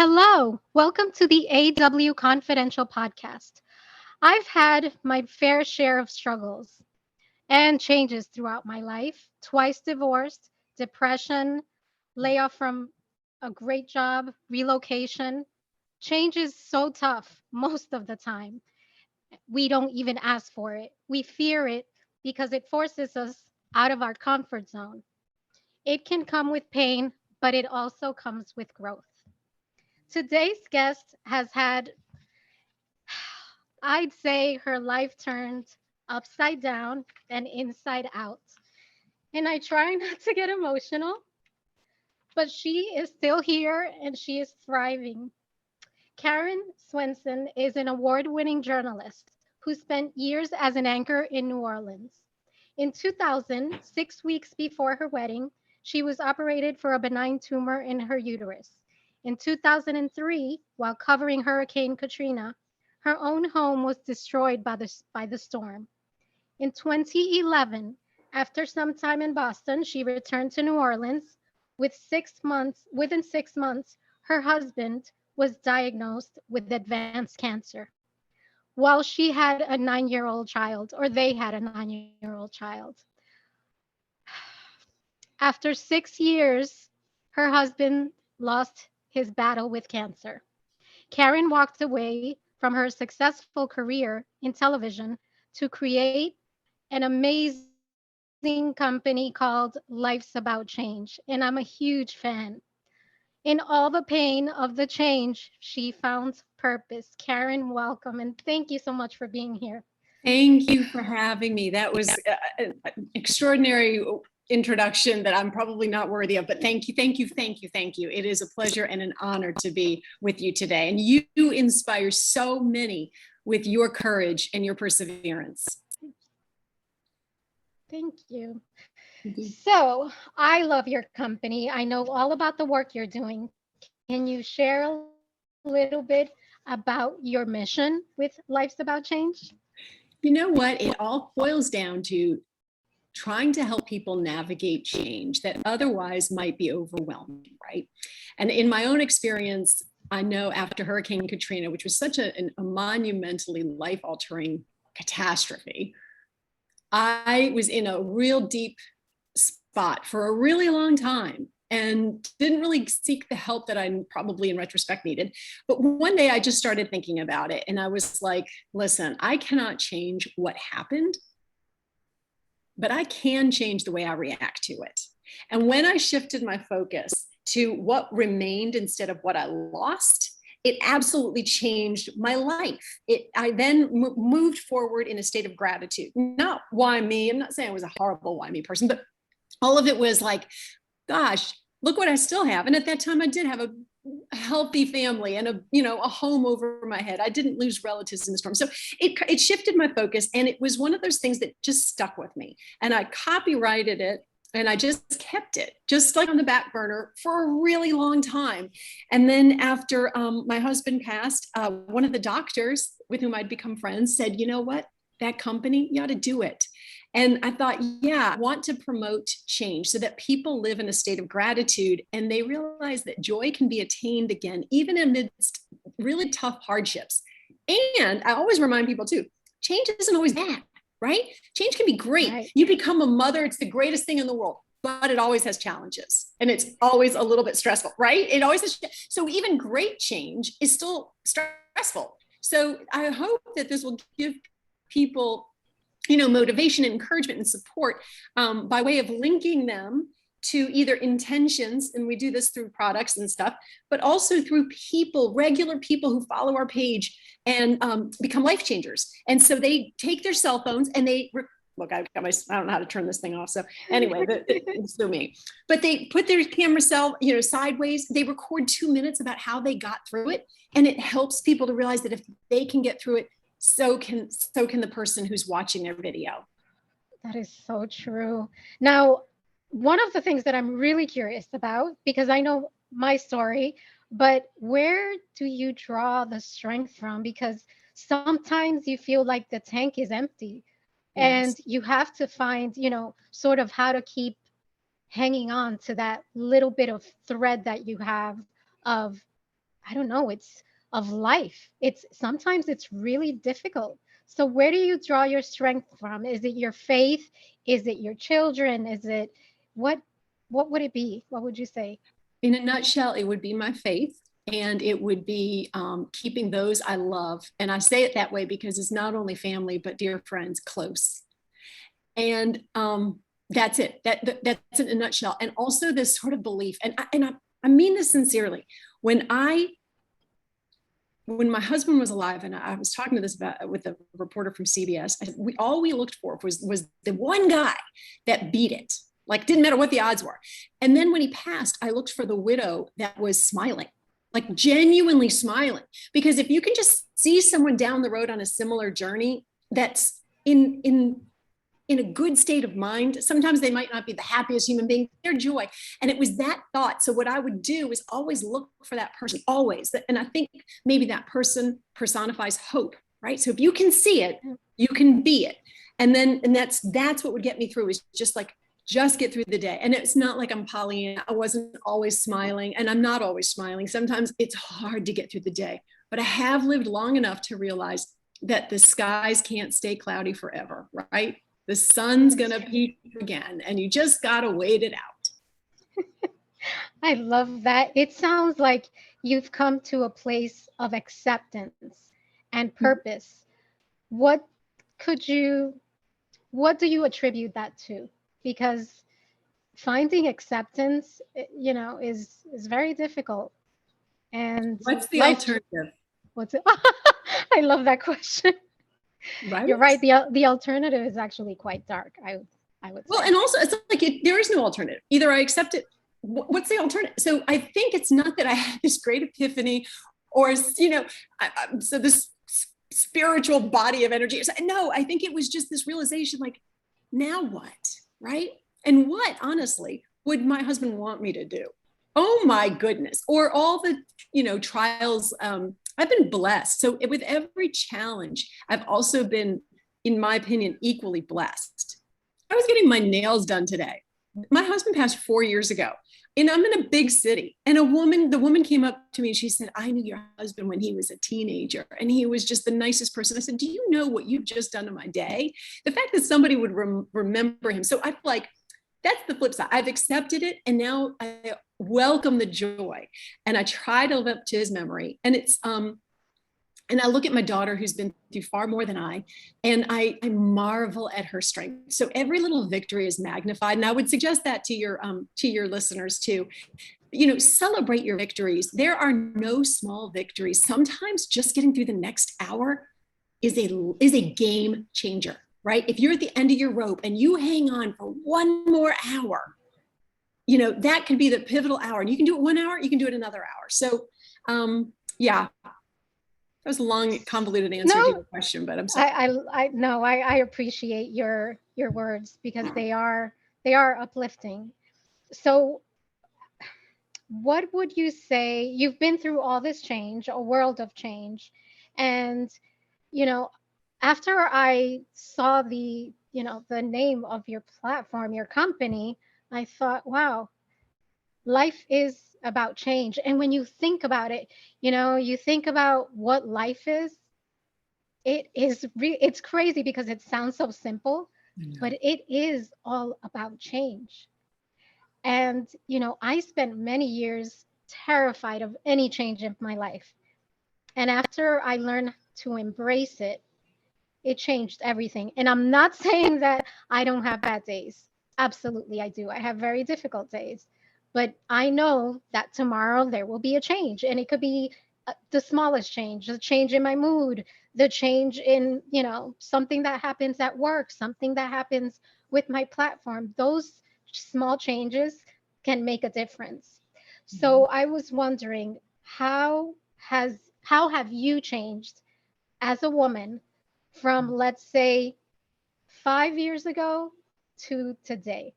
Hello, welcome to the AW Confidential podcast. I've had my fair share of struggles and changes throughout my life. Twice divorced, depression, layoff from a great job, relocation. Change is so tough most of the time. We don't even ask for it. We fear it because it forces us out of our comfort zone. It can come with pain, but it also comes with growth. Today's guest has had, I'd say, her life turned upside down and inside out. And I try not to get emotional, but she is still here and she is thriving. Karen Swensen is an award winning journalist who spent years as an anchor in New Orleans. In 2000, 6 weeks before her wedding, she was operated for a benign tumor in her uterus. In 2003, while covering Hurricane Katrina, her own home was destroyed by the storm. In 2011, after some time in Boston, she returned to New Orleans. Within 6 months, her husband was diagnosed with advanced cancer while she had a 9-year-old child, or they had a 9-year-old child. After 6 years, her husband lost his battle with cancer. Karen walked away from her successful career in television to create an amazing company called Life's About Change, and I'm a huge fan. In all the pain of the change, she found purpose. Karen, welcome, and thank you so much for being here. Thank you for having me. That was an extraordinary introduction that I'm probably not worthy of, but thank you, thank you, thank you, thank you. It is a pleasure and an honor to be with you today. And you inspire so many with your courage and your perseverance. Thank you. So, I love your company. I know all about the work you're doing. Can you share a little bit about your mission with Life's About Change? You know what? It all boils down to trying to help people navigate change that otherwise might be overwhelming, right? And in my own experience, I know after Hurricane Katrina, which was such a monumentally life-altering catastrophe, I was in a real deep spot for a really long time and didn't really seek the help that I probably in retrospect needed. But one day I just started thinking about it and I was like, listen, I cannot change what happened, but I can change the way I react to it. And when I shifted my focus to what remained instead of what I lost, it absolutely changed my life. I then moved forward in a state of gratitude. Not why me, I'm not saying I was a horrible why me person, but all of it was like, gosh, look what I still have. And at that time I did have a healthy family and a home over my head. I didn't lose relatives in the storm. So it shifted my focus. And it was one of those things that just stuck with me. And I copyrighted it. And I just kept it, just like on the back burner for a really long time. And then after my husband passed, one of the doctors with whom I'd become friends said, you know what, that company, you ought to do it. And I thought, yeah, I want to promote change so that people live in a state of gratitude and they realize that joy can be attained again, even amidst really tough hardships. And I always remind people too, change isn't always bad. Right? Change can be great. Right. You become a mother. It's the greatest thing in the world, but it always has challenges and it's always a little bit stressful, right? It always has. So even great change is still stressful. So I hope that this will give people, motivation and encouragement and support by way of linking them to either intentions, and we do this through products and stuff, but also through people, regular people who follow our page and become life changers. And so they take their cell phones and they look, I don't know how to turn this thing off. So anyway, it's still me. But they put their camera sideways. They record 2 minutes about how they got through it, and it helps people to realize that if they can get through it, so can the person who's watching their video. That is so true. Now, one of the things that I'm really curious about, because I know my story, but where do you draw the strength from? Because sometimes you feel like the tank is empty. Yes. And you have to find, sort of how to keep hanging on to that little bit of thread that you have of I don't know, it's of life. It's sometimes it's really difficult. So where do you draw your strength from? Is it your faith? Is it your children? Is it what what would it be? What would you say? In a nutshell, it would be my faith, and it would be keeping those I love. And I say it that way because it's not only family, but dear friends close. And that's it. That's in a nutshell. And also this sort of belief, I mean this sincerely. When my husband was alive, and I was talking to this about with a reporter from CBS, all we looked for was the one guy that beat it. Like, didn't matter what the odds were. And then when he passed, I looked for the widow that was smiling, like genuinely smiling. Because if you can just see someone down the road on a similar journey that's in a good state of mind, sometimes they might not be the happiest human being, their joy. And it was that thought. So what I would do is always look for that person, always. And I think maybe that person personifies hope, right? So if you can see it, you can be it. And that's what would get me through, is just get through the day. And it's not like I'm Pollyanna. I wasn't always smiling, and I'm not always smiling. Sometimes it's hard to get through the day, but I have lived long enough to realize that the skies can't stay cloudy forever, right? The sun's going to peak again, and you just got to wait it out. I love that. It sounds like you've come to a place of acceptance and purpose. What could you what do you attribute that to? Because finding acceptance, is very difficult. And What's the life, alternative? what's it? I love that question. Right? You're right. The alternative is actually quite dark. I would say. Well, and also it's like there is no alternative. Either I accept it. What's the alternative? So I think it's not that I had this great epiphany, or so this spiritual body of energy. No, I think it was just this realization, like, now what, right? And what, honestly, would my husband want me to do? Oh my goodness. Or all the, trials. I've been blessed. So with every challenge, I've also been, in my opinion, equally blessed. I was getting my nails done today. My husband passed 4 years ago, and I'm in a big city. And the woman came up to me and she said, "I knew your husband when he was a teenager, and he was just the nicest person." I said, "Do you know what you've just done to my day?" The fact that somebody would remember him. So I feel like that's the flip side. I've accepted it, and now I welcome the joy, and I try to live up to his memory. And it's and I look at my daughter, who's been through far more than and I marvel at her strength. So every little victory is magnified. And I would suggest that to your listeners too. Celebrate your victories. There are no small victories. Sometimes just getting through the next hour is a game changer, right? If you're at the end of your rope and you hang on for one more hour, that could be the pivotal hour. And you can do it 1 hour, you can do it another hour. So yeah. That was a long, convoluted answer to your question, but I'm sorry. I appreciate your words, because they are uplifting. So what would you say? You've been through all this change, a world of change, and after I saw the name of your platform, your company, I thought, wow, life is about change. And when you think about it, you think about what life is, it's crazy because it sounds so simple, but it is all about change. And I spent many years terrified of any change in my life. And after I learned to embrace it, it changed everything. And I'm not saying that I don't have bad days. Absolutely, I do. I have very difficult days. But I know that tomorrow there will be a change. And it could be the smallest change, the change in my mood, the change in, something that happens at work, something that happens with my platform. Those small changes can make a difference. So I was wondering, how have you changed as a woman from, let's say, 5 years ago to today?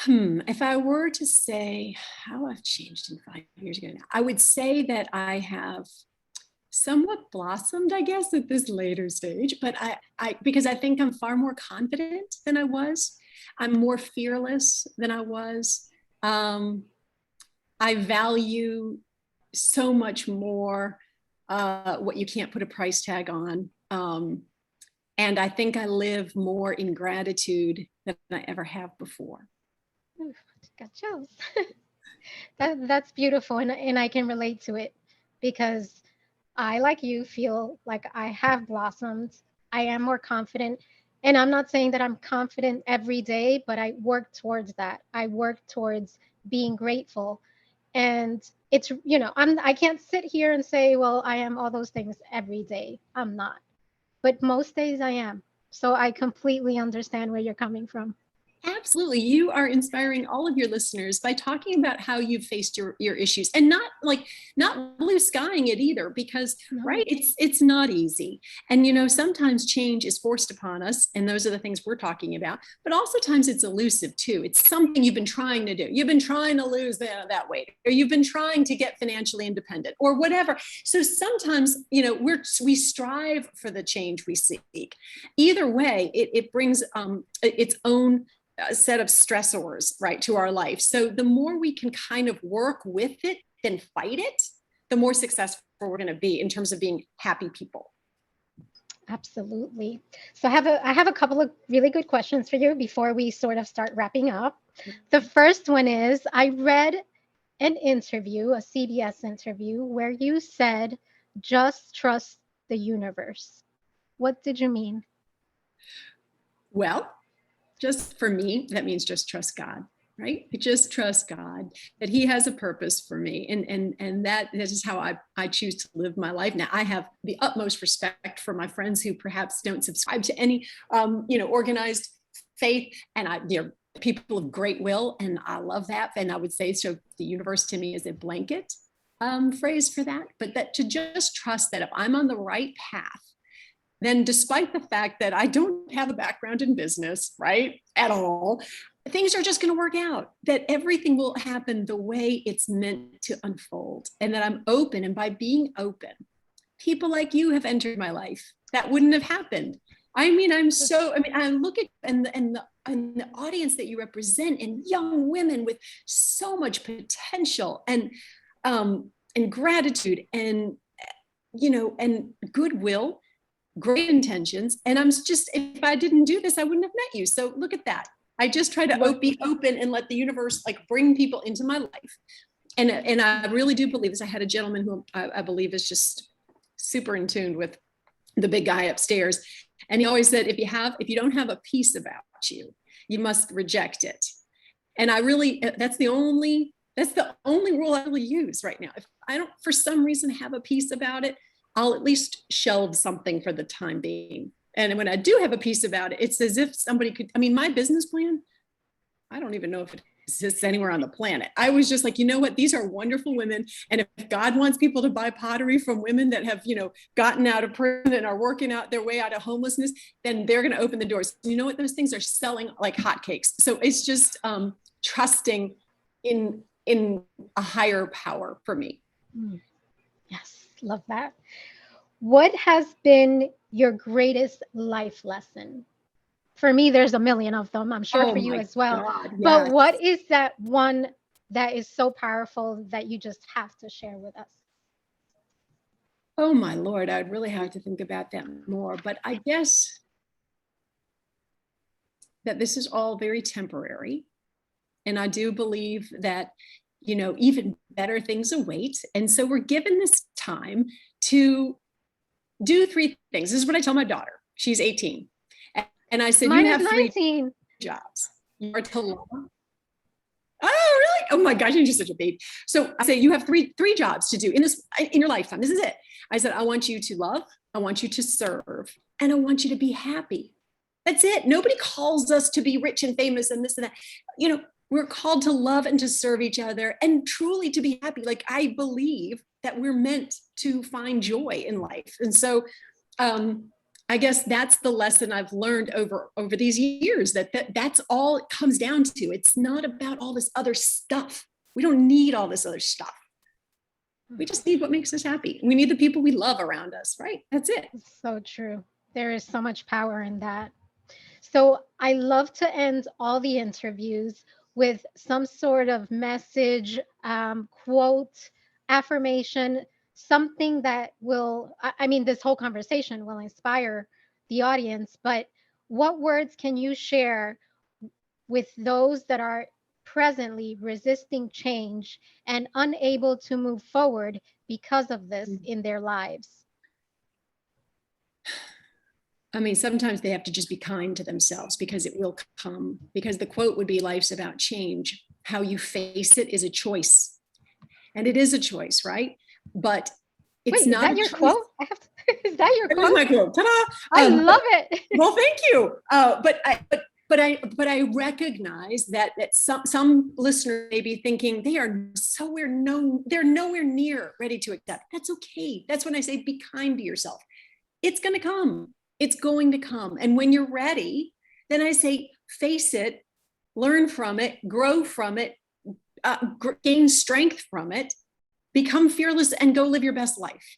If I were to say how I've changed in 5 years ago now, I would say that I have somewhat blossomed, I guess, at this later stage, but because I think I'm far more confident than I was. I'm more fearless than I was. I value so much more what you can't put a price tag on. And I think I live more in gratitude than I ever have before. Ooh, got chills. That's beautiful, and I can relate to it because I, like you, feel like I have blossomed. I am more confident, and I'm not saying that I'm confident every day, but I work towards that. I work towards being grateful, and it's, I can't sit here and say, well, I am all those things every day. I'm not, but most days I am. So I completely understand where you're coming from. Absolutely. You are inspiring all of your listeners by talking about how you've faced your issues, and not blue skying it either, because right, it's not easy. And sometimes change is forced upon us, and those are the things we're talking about, but also times it's elusive too. It's something you've been trying to do. You've been trying to lose that weight, or you've been trying to get financially independent, or whatever. So sometimes, we strive for the change we seek. Either way, it brings its own set of stressors, right, to our life. So the more we can kind of work with it than fight it, the more successful we're going to be in terms of being happy people. Absolutely. So I have a couple of really good questions for you before we sort of start wrapping up. The first one is, I read an interview, a CBS interview, where you said, just trust the universe. What did you mean? Well, just for me, that means just trust God, right? Just trust God, that He has a purpose for me. And that is how I choose to live my life. Now, I have the utmost respect for my friends who perhaps don't subscribe to any, organized faith. And they're people of great will. And I love that. And I would say, so the universe to me is a blanket phrase for that, but that to just trust that if I'm on the right path, then despite the fact that I don't have a background in business, right, at all, things are just going to work out, that everything will happen the way it's meant to unfold, and that I'm open. And by being open, people like you have entered my life. That wouldn't have happened. I look at and the audience that you represent, and young women with so much potential and gratitude and goodwill, great intentions. And if I didn't do this, I wouldn't have met you. So look at that. I just try to be open and let the universe bring people into my life. And I really do believe this. I had a gentleman who I believe is just super in tune with the big guy upstairs. And he always said, if you don't have a peace about you, you must reject it. And that's the only rule I really use right now. If I don't, for some reason, have a peace about it, I'll at least shelve something for the time being. And when I do have a piece about it, it's as if somebody could, my business plan, I don't even know if it exists anywhere on the planet. I was just like, you know what? These are wonderful women. And if God wants people to buy pottery from women that have, gotten out of prison and are working out their way out of homelessness, then they're going to open the doors. You know what? Those things are selling like hotcakes. So it's just trusting in a higher power for me. Yes, love that. What has been your greatest life lesson? For me, there's a million of them. I'm sure for you as well. God, yes. But what is that one that is so powerful that you just have to share with us? Oh my Lord, I'd really have to think about that more. But I guess that this is all very temporary. And I do believe that, even better things await. And so we're given this time to do three things. This is what I tell my daughter. She's 18. And I said, Mine you have 19. 3 jobs. You are to love. Oh, really? Oh my gosh, you're just such a baby. So I say, you have three jobs to do in your lifetime. This is it. I said, I want you to love, I want you to serve, and I want you to be happy. That's it. Nobody calls us to be rich and famous and this and that. We're called to love and to serve each other and truly to be happy. Like, I believe that we're meant to find joy in life. And so I guess that's the lesson I've learned over these years, that's all it comes down to. It's not about all this other stuff. We don't need all this other stuff. We just need what makes us happy. We need the people we love around us, right? That's it. So true. There is so much power in that. So I love to end all the interviews with some sort of message, quote, affirmation, something that will, I mean, this whole conversation will inspire the audience, but what words can you share with those that are presently resisting change and unable to move forward because of this in their lives? I mean, sometimes they have to just be kind to themselves because it will come. Because the quote would be, life's about change. How you face it is a choice. And it is a choice, right? But it's Wait, not is that your quote? Is that your That is quote? my quote. Ta-da! I love it. Well, thank you. But I recognize that some listeners may be thinking they're nowhere near ready to accept. That's okay. That's when I say be kind to yourself. It's going to come. It's going to come. And when you're ready, then I say face it, learn from it, grow from it, gain strength from it, become fearless, and go live your best life.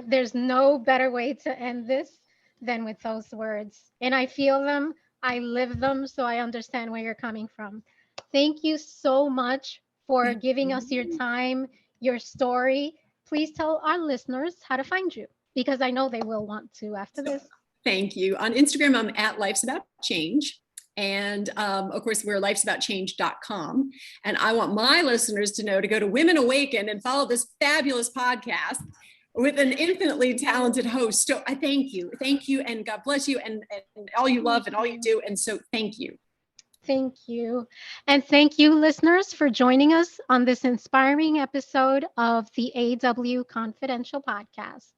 There's no better way to end this than with those words. And I feel them, I live them, so I understand where you're coming from. Thank you so much for giving us your time, your story. Please tell our listeners how to find you, because I know they will want to after this. Thank you. On Instagram, I'm at Life's About Change. And of course, we're lifesaboutchange.com. And I want my listeners to know to go to Women Awaken and follow this fabulous podcast with an infinitely talented host. So I thank you. Thank you. And God bless you and all you love and all you do. And so thank you. Thank you. And thank you, listeners, for joining us on this inspiring episode of the AW Confidential Podcast.